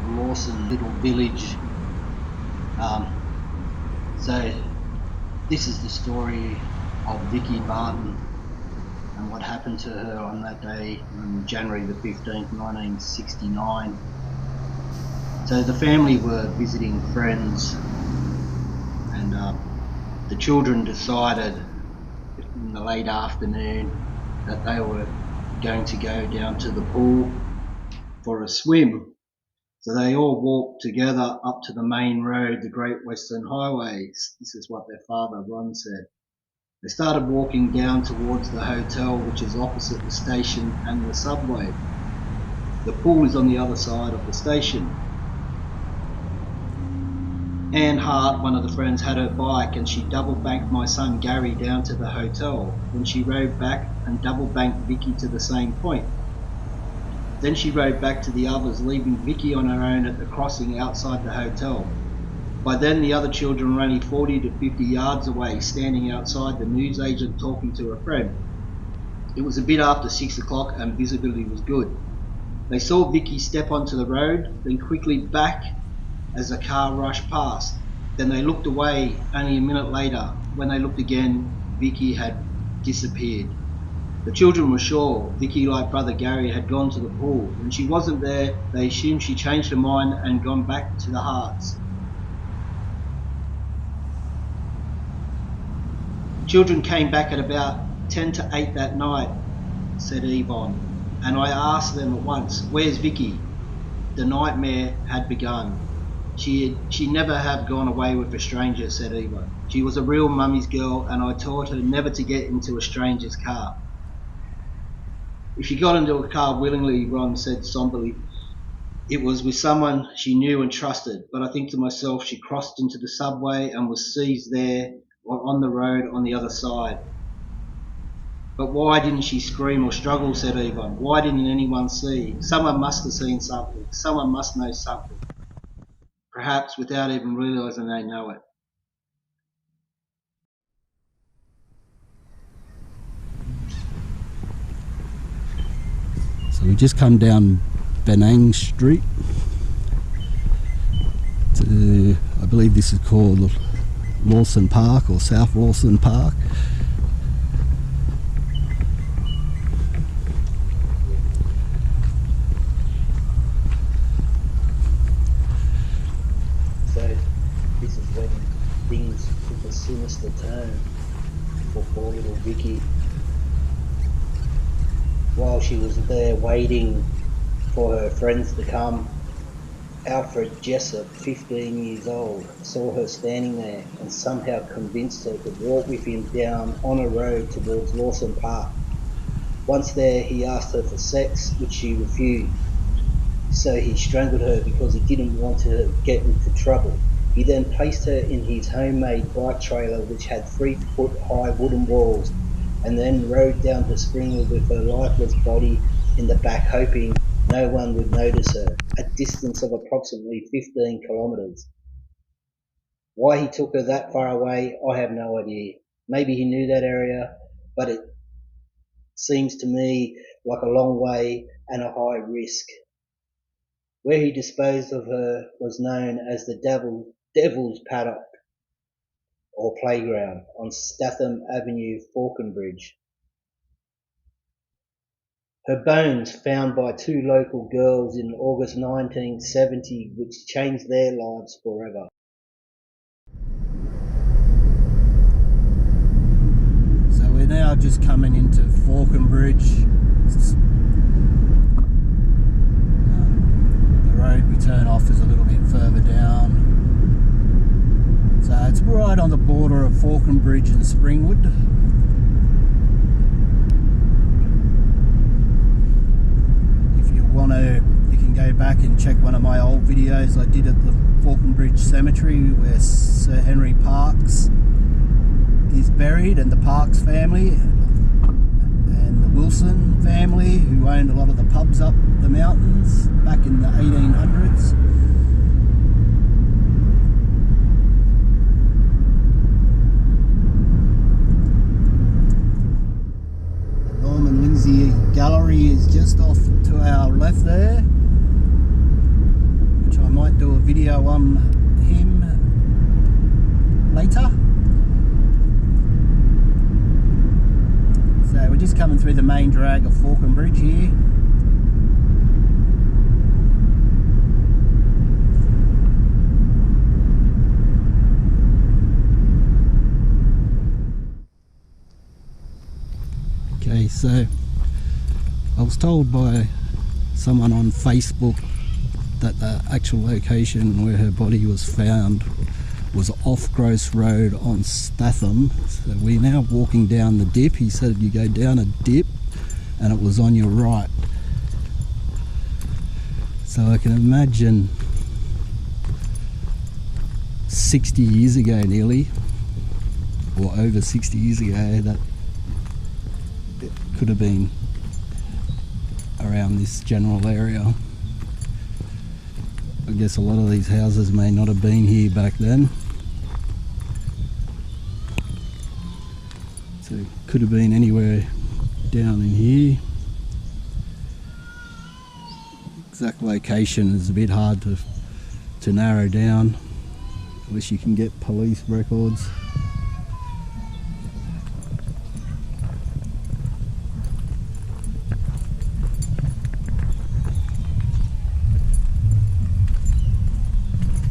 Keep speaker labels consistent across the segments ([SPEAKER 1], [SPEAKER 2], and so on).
[SPEAKER 1] Lawson little village. So this is the story of Vicky Barton and what happened to her on that day on January the 15th, 1969. So the family were visiting friends, and the children decided in the late afternoon that they were going to go down to the pool for a swim. So they all walked together up to the main road, the Great Western Highway. This is what their father, Ron, said. They started walking down towards the hotel, which is opposite the station and the subway. The pool is on the other side of the station. Anne Hart, one of the friends, had her bike and she double banked my son Gary down to the hotel. Then she rode back and double banked Vicky to the same point. Then she rode back to the others, leaving Vicky on her own at the crossing outside the hotel. By then the other children were only 40 to 50 yards away, standing outside the newsagent talking to a friend. It was a bit after 6 o'clock and visibility was good. They saw Vicky step onto the road, then quickly back as a car rushed past. Then they looked away. Only a minute later, when they looked again, Vicky had disappeared. The children were sure Vicky, like brother Gary, had gone to the pool. When she wasn't there, they assumed she changed her mind and gone back to the Harts. Children came back at about 10 to 8 that night, said Yvonne, and I asked them at once, "Where's Vicky?" The nightmare had begun. She never have gone away with a stranger, said Eva. She was a real mummy's girl, and I taught her never to get into a stranger's car. If she got into a car willingly, Ron said somberly, it was with someone she knew and trusted. But I think to myself, she crossed into the subway and was seized there or on the road on the other side. But why didn't she scream or struggle, said Yvonne. Why didn't anyone see? Someone must have seen something. Someone must know something. Perhaps without even realising they know it.
[SPEAKER 2] So we just come down Benang Street to, I believe this is called Lawson Park or South Lawson Park.
[SPEAKER 1] So this is when things took a sinister turn for poor little Vicky. While she was there waiting for her friends to come, Alfred Jessup, 15 years old, saw her standing there and somehow convinced her to walk with him down on a road towards Lawson Park. Once there, he asked her for sex, which she refused. So he strangled her because he didn't want to get into trouble. He then placed her in his homemade bike trailer, which had 3-foot-high wooden walls, and then rode down to Springwood with her lifeless body in the back, hoping no one would notice her, a distance of approximately 15 kilometres. Why he took her that far away, I have no idea. Maybe he knew that area, but it seems to me like a long way and a high risk. Where he disposed of her was known as the Devil's Paddock or Playground on Statham Avenue, Falconbridge. Her bones found by 2 local girls in August 1970, which changed their lives forever.
[SPEAKER 2] So we're now just coming into Falconbridge. The road we turn off is a little bit further down. So it's right on the border of Falconbridge and Springwood. If you want to, you can go back and check one of my old videos I did at the Falconbridge Cemetery where Sir Henry Parkes is buried, and the Parkes family and the Wilson family, who owned a lot of the pubs up the mountains back in the 1800s. Gallery is just off to our left there, which video on him later. So we're just coming through the main drag of Falconbridge here. Okay, so I was told by someone on Facebook that the actual location where her body was found was off Gross Road on Statham. So we're now walking down the dip. He said you go down a dip and it was on your right. So I can imagine 60 years ago nearly, or over 60 years ago, that it could have been around this general area. I guess a lot of these houses may not have been here back then. So it could have been anywhere down in here. Exact location is a bit hard to narrow down unless you can get police records.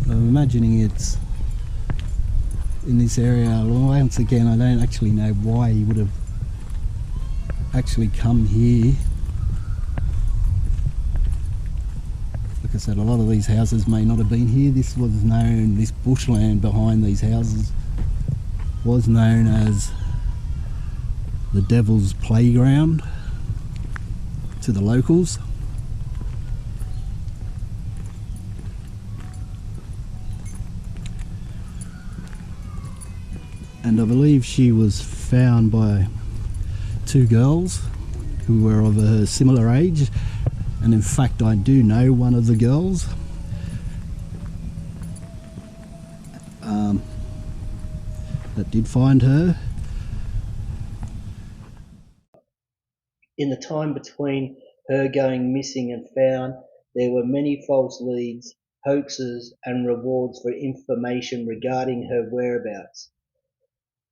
[SPEAKER 2] I'm imagining it's in this area. Once again, I don't actually know why he would have actually come here. Like I said, a lot of these houses may not have been here. This was known, this bushland behind these houses was known as the Devil's Playground to the locals. And I believe she was found by two girls who were of a similar age, and in fact I do know one of the girls. That did find her.
[SPEAKER 1] In the time between her going missing and found, there were many false leads, hoaxes, and rewards for information regarding her whereabouts.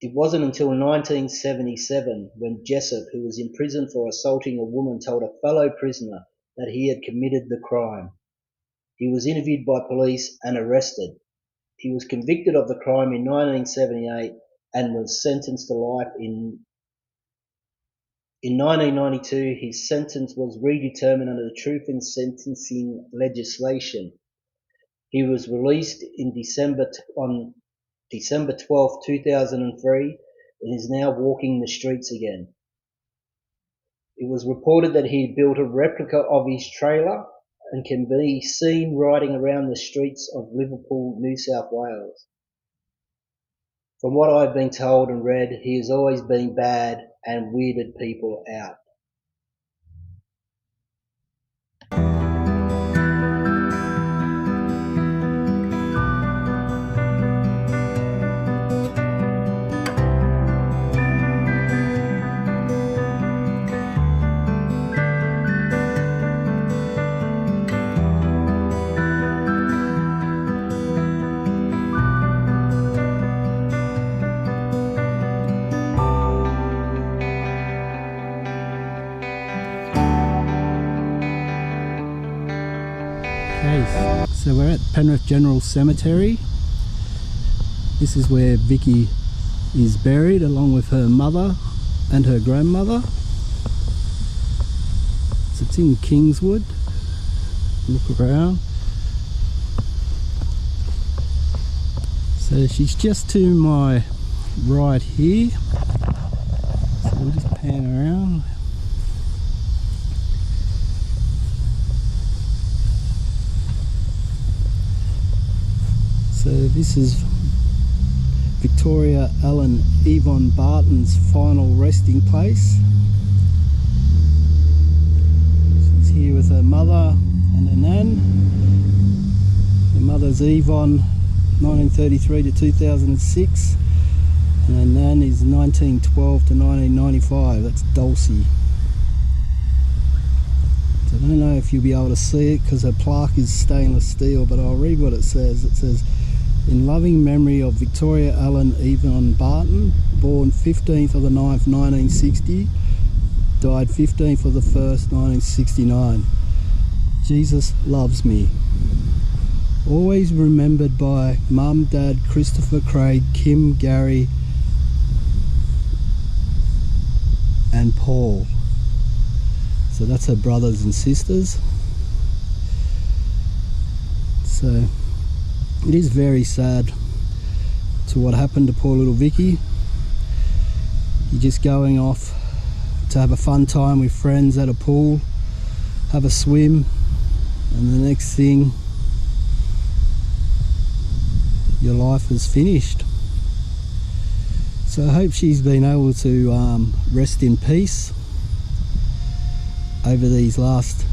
[SPEAKER 1] It wasn't until 1977 when Jessup, who was in prison for assaulting a woman, told a fellow prisoner that he had committed the crime. He was interviewed by police and arrested. He was convicted of the crime in 1978 and was sentenced to life. In 1992, his sentence was redetermined under the Truth in Sentencing legislation. He was released on December 12, 2003, and is now walking the streets again. It was reported that he built a replica of his trailer and can be seen riding around the streets of Liverpool, New South Wales. From what I've been told and read, he has always been bad and weirded people out.
[SPEAKER 2] Okay, so we're at Penrith General Cemetery. This is where Vicky is buried along with her mother and her grandmother. So it's in Kingswood. Look around. So she's just to my right here. So we'll just pan around. So this is Victoria Allen Yvonne Barton's final resting place. She's here with her mother and her nan. Her mother's Yvonne, 1933 to 2006, and her nan is 1912 to 1995. That's Dulcie. So don't know if you'll be able to see it because her plaque is stainless steel, but I'll read what it says. It says, in loving memory of Victoria Allen Yvonne Barton, born 15th of the 9th 1960, died 15th of the 1st 1969. Jesus loves me. Always remembered by Mum, Dad, Christopher, Craig, Kim, Gary and Paul. So that's her brothers and sisters. So it is very sad to what happened to poor little Vicky. You're just going off to have a fun time with friends at a pool, have a swim, and the next thing, your life is finished. So I hope she's been able to rest in peace over these last,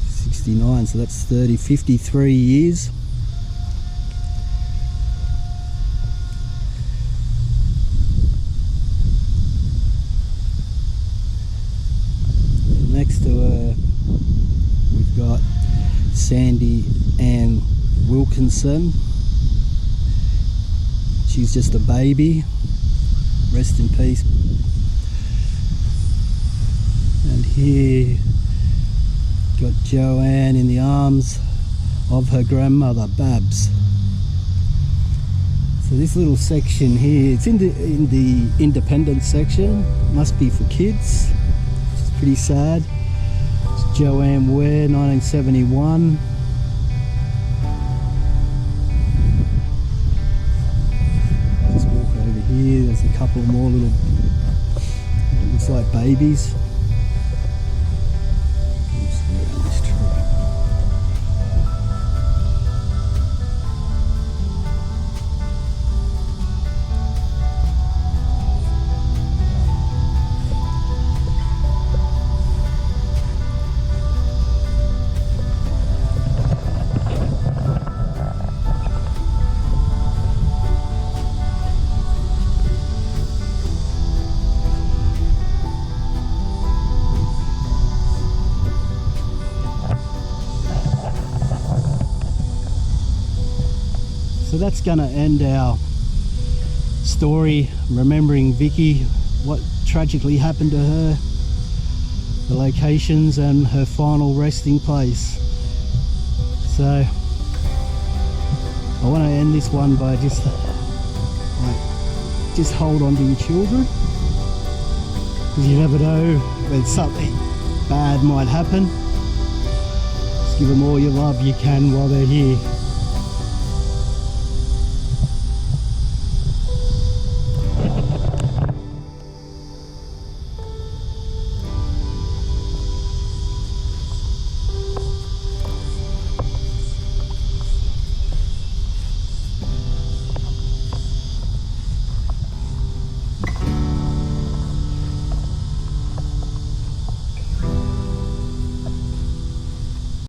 [SPEAKER 2] 69, so that's 53 years. Next to her, we've got Sandy Ann Wilkinson. She's just a baby. Rest in peace. And here, got Joanne in the arms of her grandmother, Babs. So this little section here, it's in the independent section. Must be for kids. It's pretty sad. It's Joanne Ware, 1971. Just walk over here. There's a couple more little, it looks like babies. So that's going to end our story, remembering Vicky, what tragically happened to her, the locations and her final resting place. So I want to end this one by just hold on to your children, because you never know when something bad might happen. Just give them all your love you can while they're here.